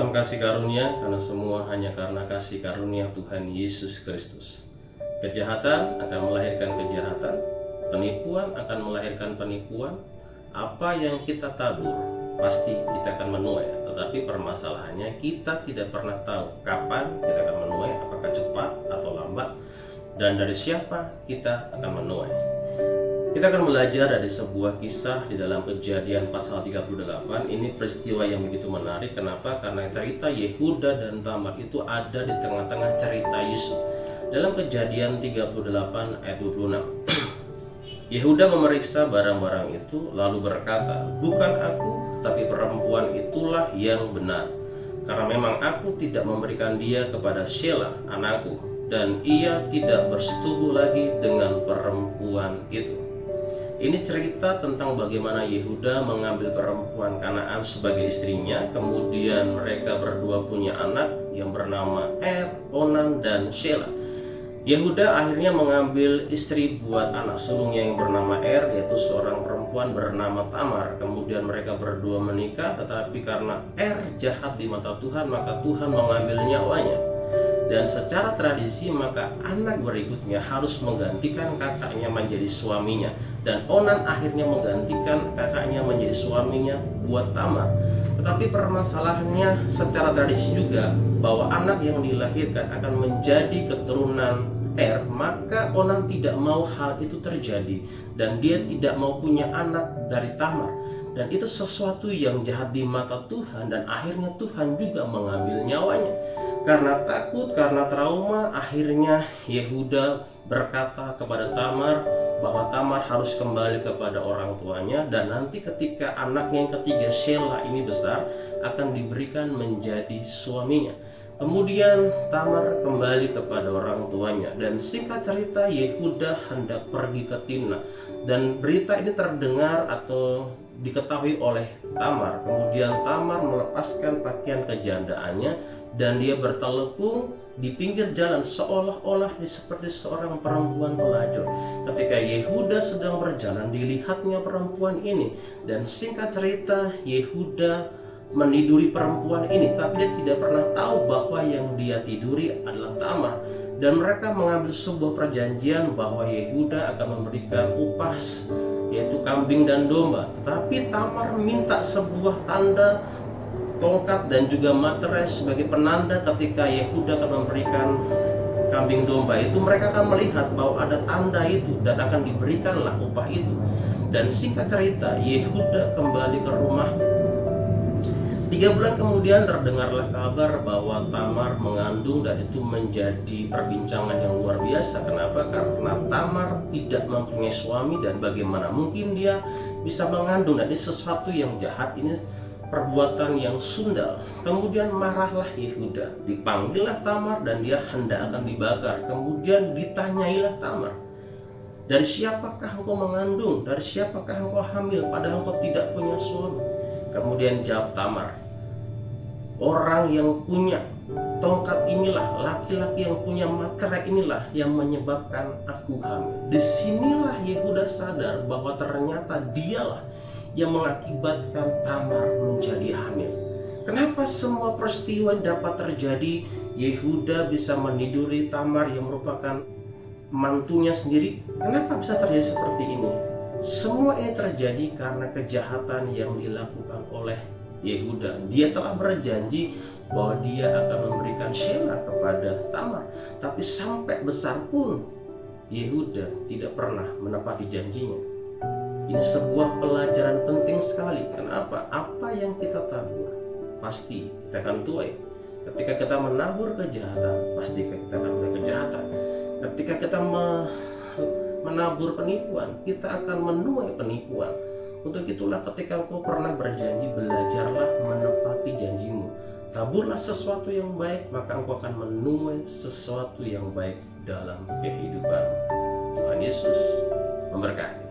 dalam kasih karunia, karena semua hanya karena kasih karunia Tuhan Yesus Kristus. Kejahatan akan melahirkan kejahatan, penipuan akan melahirkan penipuan. Apa yang kita tabur pasti kita akan menuai, tetapi permasalahannya kita tidak pernah tahu kapan kita akan menuai, apakah cepat atau lambat, dan dari siapa kita akan menuai. Kita akan belajar dari sebuah kisah di dalam Kejadian pasal 38. Ini peristiwa yang begitu menarik. Kenapa? Karena cerita Yehuda dan Tamar itu ada di tengah-tengah cerita Yusuf. Dalam Kejadian 38 ayat 26, Yehuda memeriksa barang-barang itu lalu berkata, "Bukan aku, tapi perempuan itulah yang benar. Karena memang aku tidak memberikan dia kepada Shelah anakku, dan ia tidak bersetubuh lagi dengan perempuan itu." Ini cerita tentang bagaimana Yehuda mengambil perempuan Kanaan sebagai istrinya. Kemudian mereka berdua punya anak yang bernama Onan dan Shelah. Yehuda akhirnya mengambil istri buat anak sulungnya yang bernama yaitu seorang perempuan bernama Tamar. Kemudian mereka berdua menikah, tetapi karena jahat di mata Tuhan, maka Tuhan mengambil nyawanya. Dan secara tradisi maka anak berikutnya harus menggantikan kakaknya menjadi suaminya. Dan Onan akhirnya menggantikan kakaknya menjadi suaminya buat Tamar. Tetapi permasalahannya secara tradisi juga bahwa anak yang dilahirkan akan menjadi keturunan maka Onan tidak mau hal itu terjadi. Dan dia tidak mau punya anak dari Tamar. Dan itu sesuatu yang jahat di mata Tuhan, dan akhirnya Tuhan juga mengambil nyawanya. Karena takut, karena trauma, akhirnya Yehuda berkata kepada Tamar bahwa Tamar harus kembali kepada orang tuanya, dan nanti ketika anaknya yang ketiga Shelah ini besar akan diberikan menjadi suaminya. Kemudian Tamar kembali kepada orang tuanya, dan singkat cerita Yehuda hendak pergi ke Timnah, dan berita ini terdengar atau diketahui oleh Tamar. Kemudian Tamar melepaskan pakaian kejandaannya dan dia bertelepung di pinggir jalan seolah-olah seperti seorang perempuan pelacur. Ketika Yehuda sedang berjalan, dilihatnya perempuan ini, dan singkat cerita Yehuda meniduri perempuan ini, tapi dia tidak pernah tahu bahwa yang dia tiduri adalah Tamar. Dan mereka mengambil sebuah perjanjian bahwa Yehuda akan memberikan upah, yaitu kambing dan domba. Tetapi Tamar minta sebuah tanda, tongkat dan juga materai sebagai penanda ketika Yehuda akan memberikan kambing domba itu. Mereka akan melihat bahwa ada tanda itu dan akan diberikanlah upah itu. Dan singkat cerita Yehuda kembali ke rumahnya. 3 bulan kemudian terdengarlah kabar bahwa Tamar mengandung, dan itu menjadi perbincangan yang luar biasa. Kenapa? Karena Tamar tidak mempunyai suami, dan bagaimana mungkin dia bisa mengandung. Dan ini sesuatu yang jahat, ini perbuatan yang sundal. Kemudian marahlah Yehuda, dipanggillah Tamar dan dia hendak akan dibakar. Kemudian ditanyailah Tamar, "Dari siapakah engkau mengandung? Dari siapakah engkau hamil padahal engkau tidak punya suami?" Kemudian jawab Tamar, "Orang yang punya tongkat inilah, laki-laki yang punya materai inilah yang menyebabkan aku hamil." Disinilah Yehuda sadar bahwa ternyata dialah yang mengakibatkan Tamar menjadi hamil. Kenapa semua peristiwa dapat terjadi? Yehuda bisa meniduri Tamar yang merupakan mantunya sendiri. Kenapa bisa terjadi seperti ini? Semua ini terjadi karena kejahatan yang dilakukan oleh Yehuda. Dia telah berjanji bahwa dia akan memberikan Shelah kepada Tamar, tapi sampai besar pun Yehuda tidak pernah menepati janjinya. Ini sebuah pelajaran penting sekali. Kenapa? Apa yang kita tabur pasti kita akan tuai. Ketika kita menabur kejahatan, pasti kita akan menuai kejahatan. Ketika kita menabur penipuan, kita akan menuai penipuan. Untuk itulah ketika engkau pernah berjanji, belajarlah menepati janjimu. Taburlah sesuatu yang baik, maka engkau akan menuai sesuatu yang baik dalam kehidupan. Tuhan Yesus memberkati.